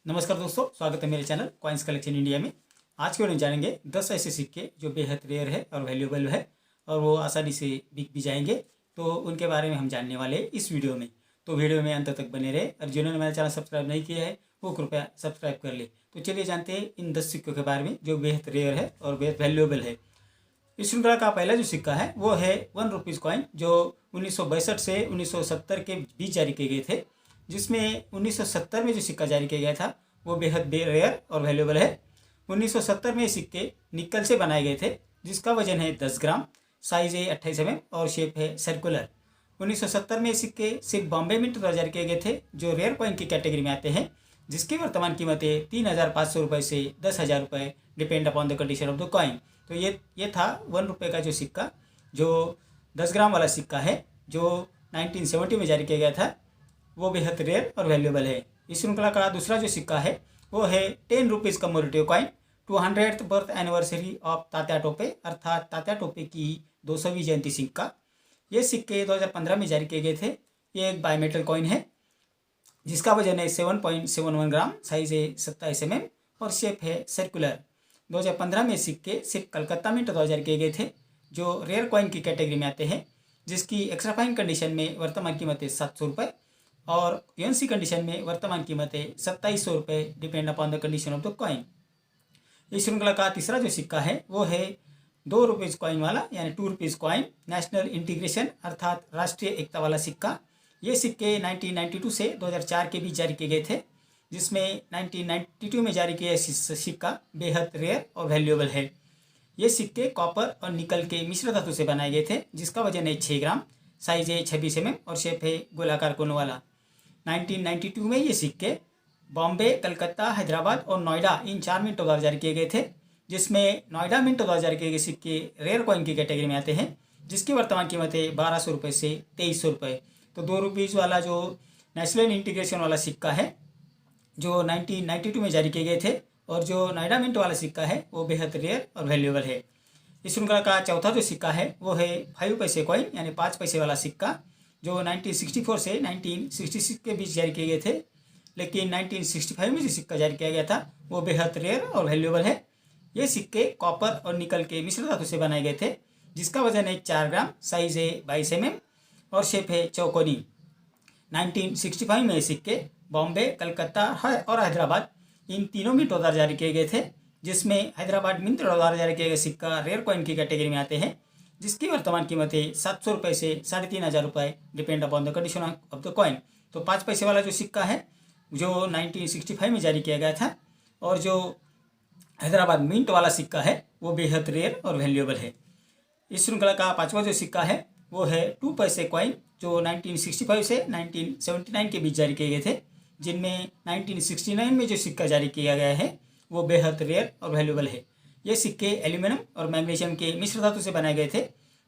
नमस्कार दोस्तों, स्वागत है मेरे चैनल कॉइन्स कलेक्शन इंडिया में। आज के वीडियो में जानेंगे 10 ऐसे सिक्के जो बेहद रेयर है और वैल्यूएबल है और वो आसानी से बिक भी जाएंगे। तो उनके बारे में हम जानने वाले हैं इस वीडियो में। तो वीडियो में अंत तक बने रहे और जिन्होंने मेरा चैनल सब्सक्राइब नहीं किया है वो कृपया सब्सक्राइब कर ले। तो चलिए जानते हैं इन 10 सिक्कों के बारे में जो बेहद रेयर है और बेहद वैल्यूएबल है। इस श्रृंखला का पहला जो सिक्का है वो है 1 रुपीज़ कॉइन, जो 1962 से 1970 के बीच जारी किए गए थे। जिसमें 1970 में जो सिक्का जारी किया गया था वो बेहद रेयर और वैल्यूएबल है। 1970 में ये सिक्के निकल से बनाए गए थे, जिसका वजन है 10 ग्राम, साइज है 28 mm और शेप है सर्कुलर। 1970 में ये सिक्के सिर्फ बॉम्बे मिंट द्वारा जारी किए गए थे, जो रेयर कॉइन की कैटेगरी में आते हैं, जिसकी वर्तमान कीमतें 3,500 रुपये से 10,000 रुपये, depend upon the condition of the coin. तो ये था 1 रुपये का जो सिक्का, जो 10 ग्राम वाला सिक्का है, जो 1970 में जारी किया गया था। वो बेहद रेयर और वैल्यूएबल है। इस श्रृंखला का दूसरा जो सिक्का है वो है 10 rupees commemorative coin, 200th birth anniversary of Tatya Tope, अर्थात तात्या टोपे की 200वीं जयंती सिक्का। ये सिक्के 2015 में जारी किए गए थे। ये एक बायोमेटल कॉइन है जिसका वजन है 7.71 ग्राम, साइज है 27 mm और शेप है सर्कुलर। 2015 में सिक्के सिर्फ कलकत्ता मिंट द्वारा जारी किए गए थे, जो रेयर कॉइन की कैटेगरी में आते हैं, जिसकी एक्स्ट्रा फाइन कंडीशन में वर्तमान कीमत है 700 रुपये और यूएनसी कंडीशन में वर्तमान कीमत है 2700 रुपये, depend upon the condition of the coin. इस श्रृंखला का तीसरा जो सिक्का है वो है 2 रुपीज़ कॉइन वाला, यानी 2 रुपीज़ कॉइन, नेशनल इंटीग्रेशन अर्थात राष्ट्रीय एकता वाला सिक्का। ये सिक्के 1992 से 2004 के बीच जारी किए गए थे, जिसमें 1992 में जारी किया सिक्का बेहद रेयर और वैल्यूएबल है। ये सिक्के कॉपर और निकल के मिश्र धातु से बनाए गए थे, जिसका वजन है 6 ग्राम, साइज है 26 mm और शेप है गोलाकार कोनों वाला। 1992 में ये सिक्के बॉम्बे, कलकत्ता, हैदराबाद और नोएडा इन 4 मिंटों द्वारा जारी किए गए थे, जिसमें नोएडा मिंटों द्वारा जारी किए गए सिक्के रेयर कॉइन की कैटेगरी में आते हैं, जिसकी वर्तमान कीमत है 1200 रुपये से 2300 रुपये। तो 2 रुपीज़ वाला जो नेशनल इंटीग्रेशन वाला सिक्का है, जो 1992 में जारी किए गए थे, और जो नोएडा मिंट वाला सिक्का है वो बेहद रेयर और वैल्यूएबल है। इस श्रृंखला का चौथा जो सिक्का है वो है 5 पैसे कॉइन, यानी 5 पैसे वाला सिक्का, जो 1964 से 1966 के बीच जारी किए गए थे, लेकिन 1965 में जो सिक्का जारी किया गया था वो बेहद रेयर और वैल्यूएबल है। ये सिक्के कॉपर और निकल के मिश्र धातु से बनाए गए थे, जिसका वजन है 4 ग्राम, साइज है 22 mm और शेप है चौकोनी। 1965 में ये सिक्के बॉम्बे, कलकत्ता और हैदराबाद इन तीनों मिंटों द्वारा जारी किए गए थे, जिसमें हैदराबाद मिंट द्वारा जारी किए गए सिक्का रेयर कॉइन की कैटेगरी में आते हैं, जिसकी वर्तमान कीमत है 700 रुपये से 3,500 रुपये, depend upon the condition of the coin. तो 5 पैसे वाला जो सिक्का है, जो 1965 में जारी किया गया था, और जो हैदराबाद मिंट वाला सिक्का है वो बेहद रेयर और वैल्यूएबल है। इस श्रृंखला का पाँचवा जो सिक्का है वो है 2 पैसे कॉइन, जो 1965 से 1979 के बीच जारी किए गए थे, जिनमें 1969 में जो सिक्का जारी किया गया है वो बेहद रेयर और वैल्यूएबल है। ये सिक्के एल्यूमिनियम और मैग्नीशियम के मिश्र धातु से बनाए गए थे,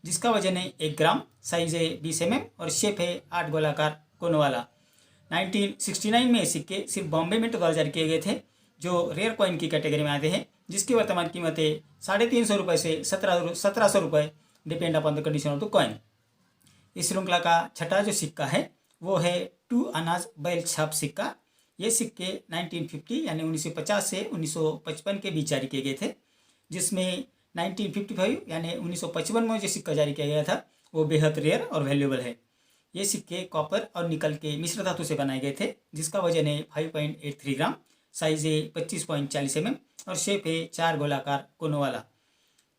जिसका वजन है 1 ग्राम, साइज है 20 mm और शेप है 8 गोलाकार कोनों वाला। 1969 में ये सिक्के सिर्फ बॉम्बे मिंट द्वारा जारी किए गए थे, जो रेयर कॉइन की कैटेगरी में आते हैं, जिसकी वर्तमान कीमत है 350 रुपये से 1700 रुपये, depend upon the condition of the coin. इस श्रृंखला का छठा जो सिक्का है वो है 2 अनाज बैल छाप सिक्का। ये सिक्के 1950 यानी 1950 से 1955 के बीच जारी किए गए थे, जिसमें 1955 यानी 1955 में जो सिक्का जारी किया गया था वो बेहद रेयर और वैल्यूएबल है। ये सिक्के कॉपर और निकल के मिश्र धातु से बनाए गए थे, जिसका वजन है 5.83 ग्राम, साइज है 25.40 mm और शेप है 4 गोलाकार कोनों वाला।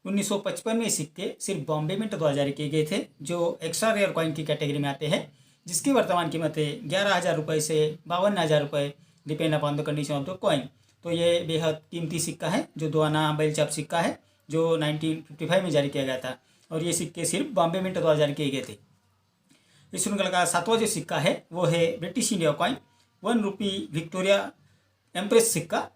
1955 में सिक्के सिर्फ बॉम्बे मिंट द्वारा जारी किए गए थे, जो एक्स्ट्रा रेयर कॉइन की कैटेगरी में आते हैं, जिसकी वर्तमान कीमत है 11,000 रुपये से 52,000 रुपये, depend upon the condition of the coin. तो ये बेहद कीमती सिक्का है, जो 2 आना बैल छाप सिक्का है, जो 1955 में जारी किया गया था, और ये सिक्के सिर्फ बॉम्बे मिंट द्वारा जारी किए गए थे। इस श्रृंखला का सातवां जो सिक्का है वो है ब्रिटिश इंडिया कॉइन, 1 रुपी विक्टोरिया एम्प्रेस सिक्का।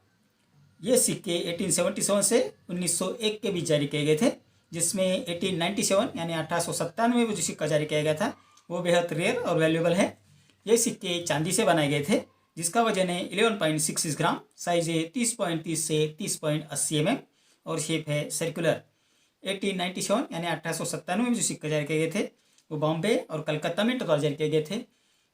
ये सिक्के 1877 से 1901 के बीच जारी किए गए थे, जिसमें 1897 यानी 1897 में जो सिक्का जारी किया गया था वो बेहद रेयर और वैल्यूएबल है। ये सिक्के चांदी से बनाए गए थे, जिसका वजन है 11.66 ग्राम, साइज है 30.30 से 30.80 mm और शेप है सर्कुलर। 1897 यानी 1897 में जो सिक्के जारी किए गए थे वो बॉम्बे और कलकत्ता में द्वारा जारी किए गए थे।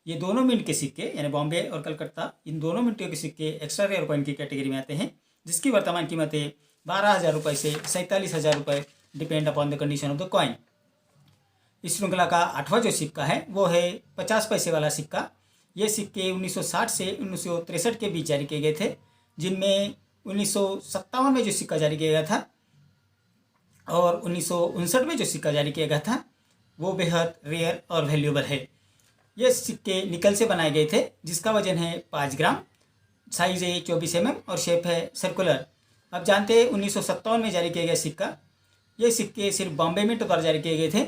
ये दोनों मिंट के सिक्के यानी बॉम्बे और कलकत्ता, इन दोनों मिंटों के सिक्के एक्स्ट्रा रेयर कॉइन की कैटेगरी में आते हैं, जिसकी वर्तमान कीमतें 12,000 रुपये से 47,000 रुपये depend upon the condition of the coin. इस श्रृंखला का 8वां जो सिक्का है वो है 50 पैसे वाला सिक्का। ये सिक्के 1960 से 1963 के बीच जारी किए गए थे, जिनमें 1957 में जो सिक्का जारी किया गया था और 1959 में जो सिक्का जारी किया गया था वो बेहद रेयर और वैल्यूएबल है। ये सिक्के निकल से बनाए गए थे, जिसका वजन है 5 ग्राम, साइज है 24 mm और शेप है सर्कुलर। अब जानते हैं 1957 में जारी किया गया सिक्का, ये सिक्के सिर्फ बॉम्बे मिंट द्वारा जारी किए गए थे,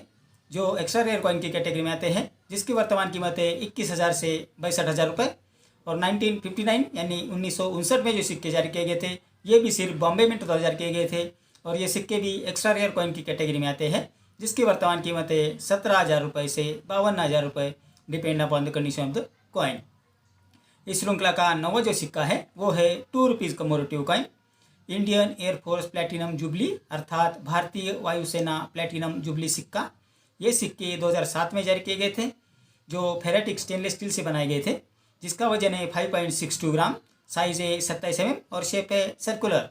जो एक्स्ट्रा रेयर कॉइन की कैटेगरी में आते हैं, जिसकी वर्तमान कीमतें 21,000 से 62,000 रुपये। और 1959 यानी 1959 में जो सिक्के जारी किए गए थे ये भी सिर्फ बॉम्बे मिंट द्वारा जारी किए गए थे, और ये सिक्के भी एक्स्ट्रा रेयर कॉइन की कैटेगरी में आते हैं, जिसकी वर्तमान कीमतें 17,000 रुपये से 52,000 रुपये depend upon the condition of the coin. इस श्रृंखला का 9वां जो सिक्का है वो है 2 rupees commemorative coin. Indian air force platinum jubilee अर्थात भारतीय वायुसेना प्लेटिनम जुबली सिक्का। ये सिक्के 2007 में जारी किए गए थे, जो फेरेटिक स्टेनलेस स्टील से बनाए गए थे, जिसका वजन है 5.62 ग्राम, साइज है 27 mm और शेप है सर्कुलर।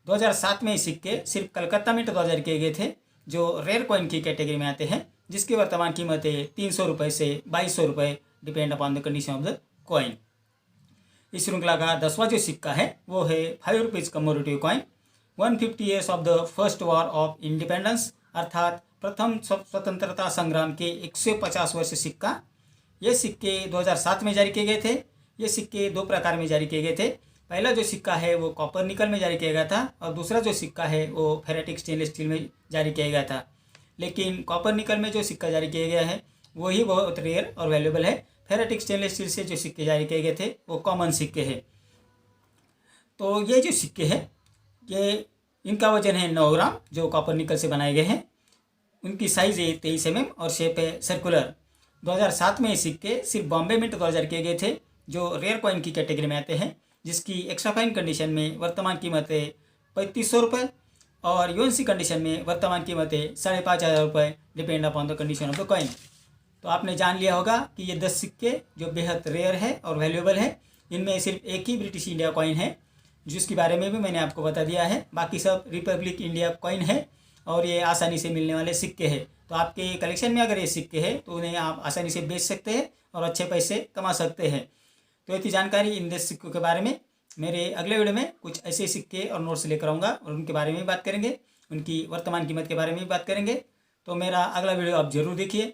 2007 में ये सिक्के सिर्फ कलकत्ता मिंट द्वारा जारी किए गए थे, जो रेयर कॉइन की कैटेगरी में आते हैं, जिसकी वर्तमान कीमतें 300 रुपये से 2200 रुपये depend upon the condition of the coin. इस श्रृंखला का 10वां जो सिक्का है वो है 5 rupees commemorative coin. 150 years of the first war of independence अर्थात प्रथम स्वतंत्रता संग्राम के 150 वर्ष सिक्का। ये सिक्के 2007 में जारी किए गए थे। ये सिक्के 2 प्रकार में जारी किए गए थे। पहला जो सिक्का है वो कॉपर निकल में जारी किया गया था, और दूसरा जो सिक्का है वो फेरेटिक स्टेनलेस स्टील में जारी किया गया था। लेकिन कॉपर निकल में जो सिक्का जारी किया गया है वही बहुत रेयर और वैल्यूएबल है। फेरेटिक स्टेनलेस स्टील से जो सिक्के जारी किए गए थे वो कॉमन सिक्के हैं। तो ये जो सिक्के हैं ये इनका वजन है 9 ग्राम, जो कॉपर निकल से बनाए गए हैं। उनकी साइज़ है 23 mm और शेप है सर्कुलर। 2007 में ये सिक्के सिर्फ बॉम्बे मिंट द्वारा जारी किए गए थे, जो रेयर कॉइन की कैटेगरी में आते हैं, जिसकी एक्स्ट्रा फाइन कंडीशन में वर्तमान कीमतें 3500 रुपये और यूएनसी कंडीशन में वर्तमान कीमतें 5,500 रुपये depend upon the condition of the coin. तो आपने जान लिया होगा कि ये 10 सिक्के जो बेहद रेयर है और वैल्यूएबल है, इनमें सिर्फ एक ही ब्रिटिश इंडिया कॉइन है, जिसके बारे में भी मैंने आपको बता दिया है। बाकी सब रिपब्लिक इंडिया कॉइन है और ये आसानी से मिलने वाले सिक्के हैं। तो आपके कलेक्शन में अगर ये सिक्के हैं तो उन्हें आप आसानी से बेच सकते हैं और अच्छे पैसे कमा सकते हैं। तो इतनी जानकारी इन 10 सिक्कों के बारे में। मेरे अगले वीडियो में कुछ ऐसे सिक्के और नोट्स लेकर आऊँगा और उनके बारे में भी बात करेंगे, उनकी वर्तमान कीमत के बारे में भी बात करेंगे। तो मेरा अगला वीडियो आप ज़रूर देखिए।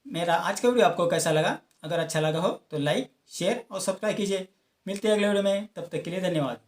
मेरा आज का वीडियो आपको कैसा लगा? अगर अच्छा लगा हो तो लाइक, शेयर और सब्सक्राइब कीजिए। मिलते हैं अगले वीडियो में, तब तक के लिए धन्यवाद।